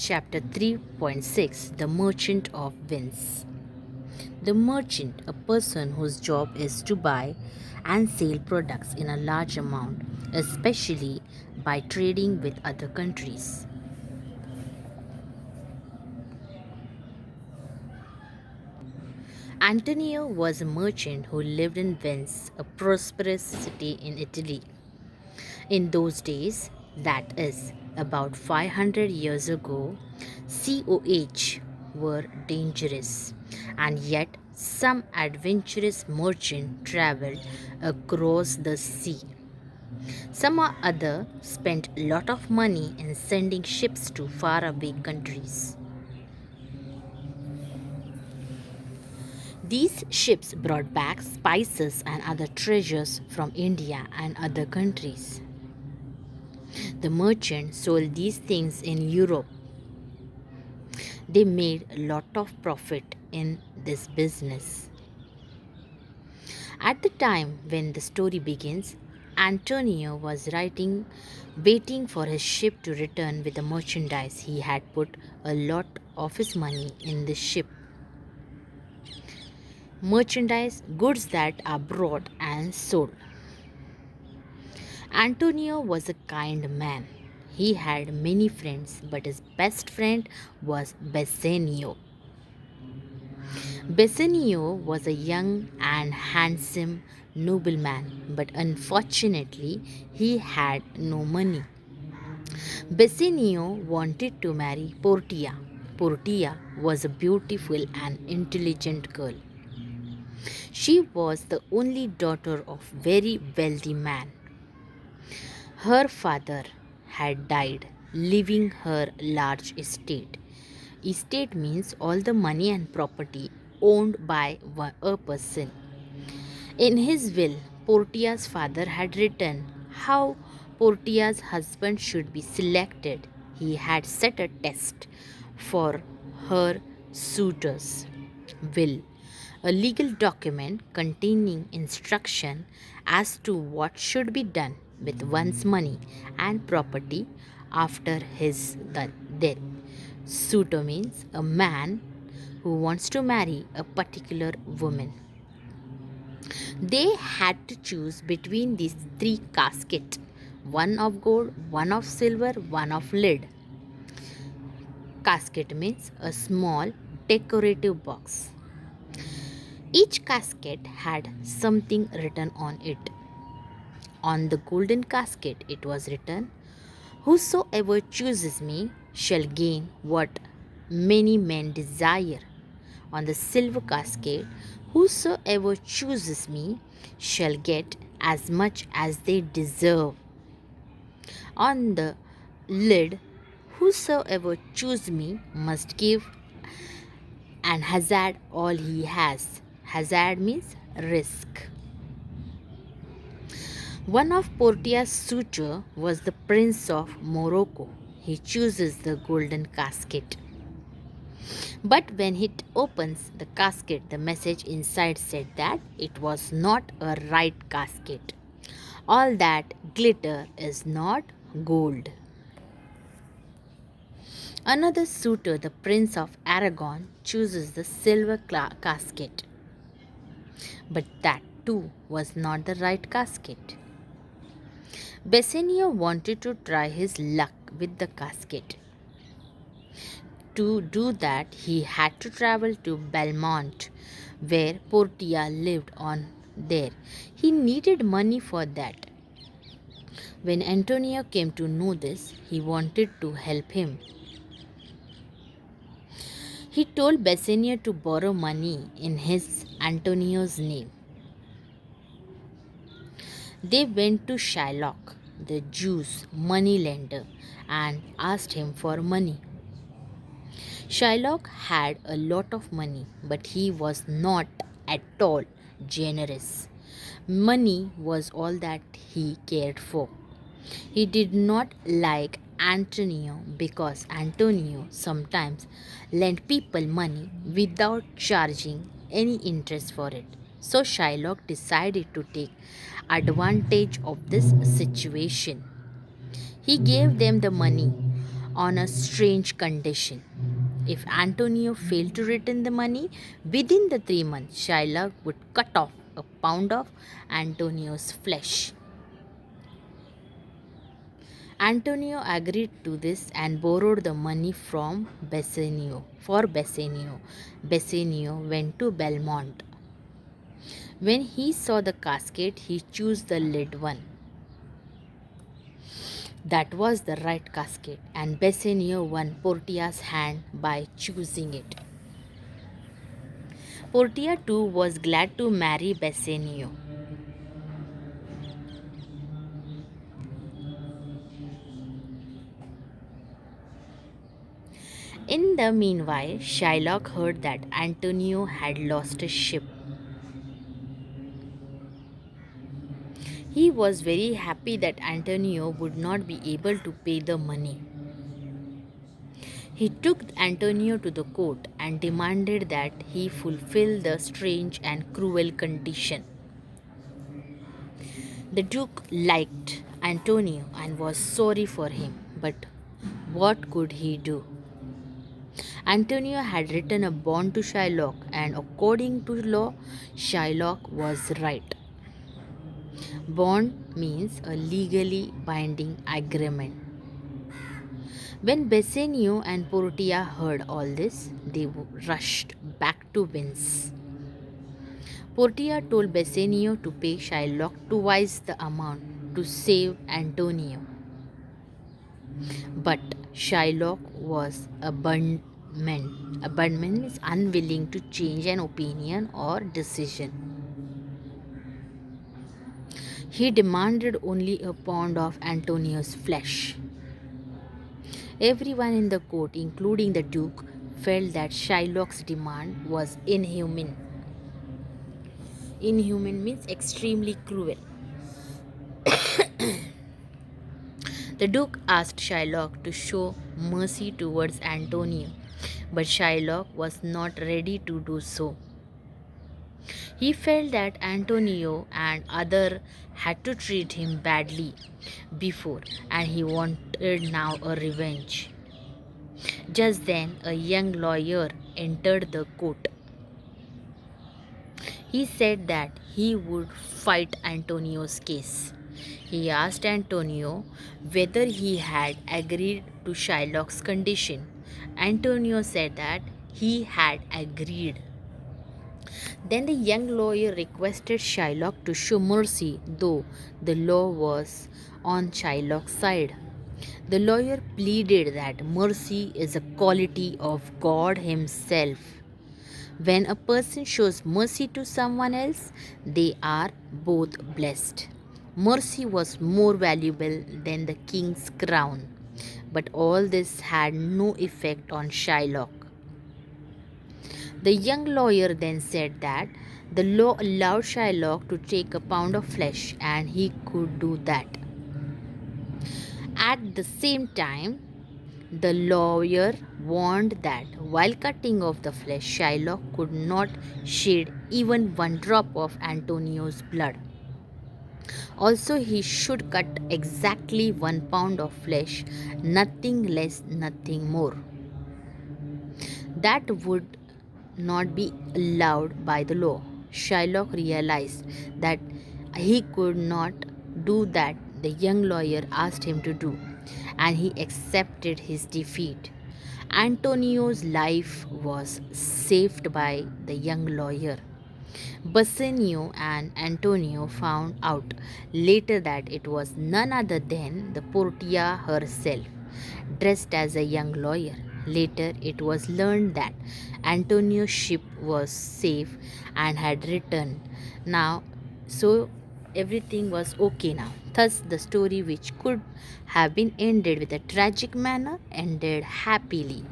Chapter 3.6, The Merchant of Venice. The merchant, a person whose job is to buy and sell products in a large amount, especially by trading with other countries. Antonio was a merchant who lived in Venice, a prosperous city in Italy. In those days, that is, about 500 years ago, COH were dangerous, and yet some adventurous merchant traveled across the sea. Some other spent a lot of money in sending ships to faraway countries. These ships brought back spices and other treasures from India and other countries. The merchant sold these things in Europe. They made a lot of profit in this business. At the time when the story begins, Antonio was waiting for his ship to return with the merchandise. He had put a lot of his money in the ship. Merchandise, goods that are brought and sold. Antonio was a kind man. He had many friends, but his best friend was Bassanio. Bassanio was a young and handsome nobleman, but unfortunately, he had no money. Bassanio wanted to marry Portia. Portia was a beautiful and intelligent girl. She was the only daughter of very wealthy man. Her father had died, leaving her large estate. Estate means all the money and property owned by a person. In his will, Portia's father had written how Portia's husband should be selected. He had set a test for her suitors. Will, a legal document containing instruction as to what should be done with one's money and property after his death. Suitor means a man who wants to marry a particular woman. They had to choose between these three caskets, one of gold, one of silver, one of lead. Casket means a small decorative box. Each casket had something written on it. On the golden casket it was written, "Whosoever chooses me shall gain what many men desire." On the silver casket, "Whosoever chooses me shall get as much as they deserve." On the lid, "Whosoever chooses me must give and hazard all he has." Hazard means risk. One of Portia's suitor was the Prince of Morocco. He chooses the golden casket. But when it opens the casket, the message inside said that it was not a right casket. All that glitter is not gold. Another suitor, the Prince of Aragon, chooses the silver casket. But that too was not the right casket. Bassanio wanted to try his luck with the casket. To do that, he had to travel to Belmont, where Portia lived on there. He needed money for that. When Antonio came to know this, he wanted to help him. He told Bassanio to borrow money in his Antonio's name. They went to Shylock, the Jew's moneylender, and asked him for money. Shylock had a lot of money, but he was not at all generous. Money was all that he cared for. He did not like Antonio because Antonio sometimes lent people money without charging any interest for it. So Shylock decided to take advantage of this situation. He gave them the money on a strange condition. If Antonio failed to return the money within the 3 months, Shylock would cut off a pound of Antonio's flesh. Antonio agreed to this and borrowed the money from Bassanio. For Bassanio, Bassanio went to Belmont. When he saw the casket, he chose the lid one. That was the right casket, and Bassanio won Portia's hand by choosing it. Portia too was glad to marry Bassanio. In the meanwhile, Shylock heard that Antonio had lost a ship. He was very happy that Antonio would not be able to pay the money. He took Antonio to the court and demanded that he fulfill the strange and cruel condition. The Duke liked Antonio and was sorry for him, but what could he do? Antonio had written a bond to Shylock, and according to law, Shylock was right. Bond means a legally binding agreement. When Bassanio and Portia heard all this, they rushed back to Venice. Portia told Bassanio to pay Shylock twice the amount to save Antonio. But Shylock was abandonment. Abandonment is unwilling to change an opinion or decision. He demanded only a pound of Antonio's flesh. Everyone in the court, including the Duke, felt that Shylock's demand was inhuman. Inhuman means extremely cruel. The Duke asked Shylock to show mercy towards Antonio, but Shylock was not ready to do so. He felt that Antonio and others had to treat him badly before, and he wanted now a revenge. Just then, a young lawyer entered the court. He said that he would fight Antonio's case. He asked Antonio whether he had agreed to Shylock's condition. Antonio said that he had agreed. Then the young lawyer requested Shylock to show mercy, though the law was on Shylock's side. The lawyer pleaded that mercy is a quality of God Himself. When a person shows mercy to someone else, they are both blessed. Mercy was more valuable than the king's crown. But all this had no effect on Shylock. The young lawyer then said that the law allowed Shylock to take a pound of flesh and he could do that. At the same time, the lawyer warned that while cutting off the flesh, Shylock could not shed even one drop of Antonio's blood. Also, he should cut exactly 1 pound of flesh, nothing less, nothing more. That would not be allowed by the law. Shylock realized that he could not do that the young lawyer asked him to do, and he accepted his defeat. Antonio's life was saved by the young lawyer. Bassanio and Antonio found out later that it was none other than the Portia herself, dressed as a young lawyer. Later, it was learned that Antonio's ship was safe and had returned. Now, so everything was okay now. Thus, the story, which could have been ended with a tragic manner, ended happily.